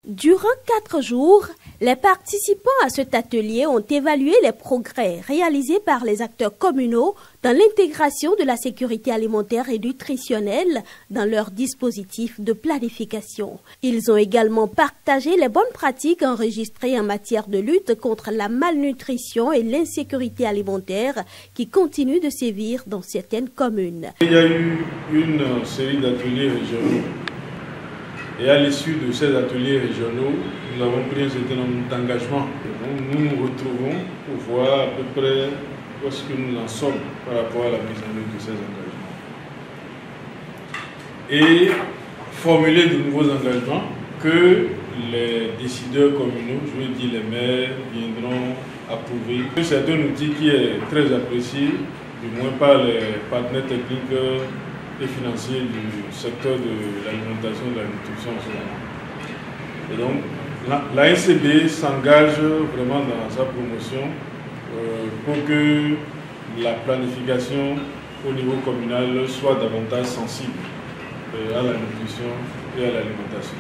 Durant 4 jours, les participants à cet atelier ont évalué les progrès réalisés par les acteurs communaux dans l'intégration de la sécurité alimentaire et nutritionnelle dans leur dispositif de planification. Ils ont également partagé les bonnes pratiques enregistrées en matière de lutte contre la malnutrition et l'insécurité alimentaire qui continuent de sévir dans certaines communes. Il y a eu une série d'ateliers régionaux. Et à l'issue de ces ateliers régionaux, nous avons pris un certain nombre d'engagements. Nous nous retrouvons pour voir à peu près où est-ce que nous en sommes par rapport à la mise en œuvre de ces engagements. Et formuler de nouveaux engagements que les décideurs communaux, je veux dire les maires, viendront approuver. C'est un outil qui est très apprécié, du moins par les partenaires techniques et financiers du secteur de l'alimentation et de la nutrition en ce moment. Et donc, la NCB s'engage vraiment dans sa promotion pour que la planification au niveau communal soit davantage sensible à la nutrition et à l'alimentation.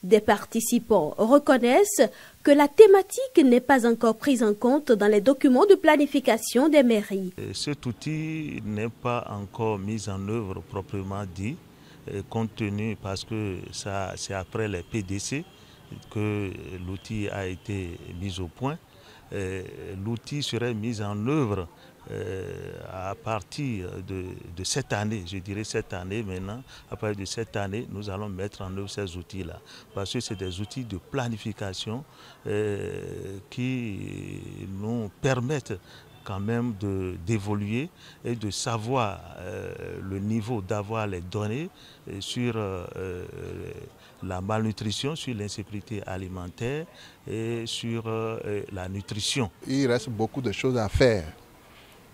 Des participants reconnaissent que la thématique n'est pas encore prise en compte dans les documents de planification des mairies. Cet outil n'est pas encore mis en œuvre proprement dit, compte tenu parce que c'est après les PDC que l'outil a été mis au point. L'outil serait mis en œuvre à partir de cette année, je dirais cette année maintenant. À partir de cette année, nous allons mettre en œuvre ces outils-là. Parce que c'est des outils de planification qui nous permettent quand même d'évoluer et de savoir le niveau, d'avoir les données sur la malnutrition, sur l'insécurité alimentaire et sur la nutrition. Il reste beaucoup de choses à faire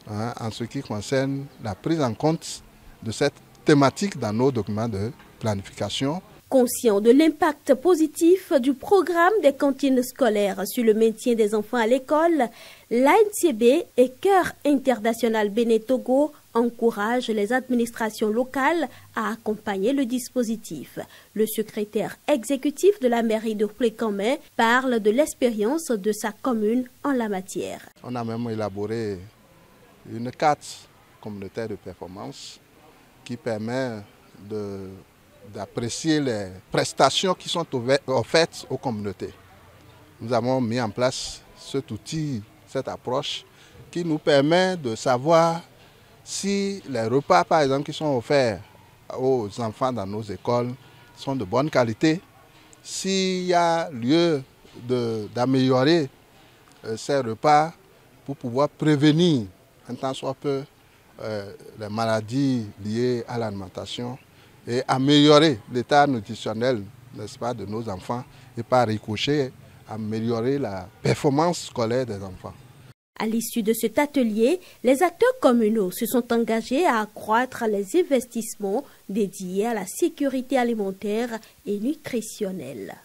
en ce qui concerne la prise en compte de cette thématique dans nos documents de planification. Conscient de l'impact positif du programme des cantines scolaires sur le maintien des enfants à l'école, l'ANCB et Cœur International Bénin Togo encouragent les administrations locales à accompagner le dispositif. Le secrétaire exécutif de la mairie de Plécamé parle de l'expérience de sa commune en la matière. On a même élaboré une carte communautaire de performance qui permet d'apprécier les prestations qui sont offertes aux communautés. Nous avons mis en place cet outil, cette approche qui nous permet de savoir si les repas, par exemple, qui sont offerts aux enfants dans nos écoles sont de bonne qualité, s'il y a lieu d'améliorer ces repas pour pouvoir prévenir un tant soit peu les maladies liées à l'alimentation et améliorer l'état nutritionnel, n'est-ce pas, de nos enfants et par ricochet améliorer la performance scolaire des enfants. À l'issue de cet atelier, les acteurs communaux se sont engagés à accroître les investissements dédiés à la sécurité alimentaire et nutritionnelle.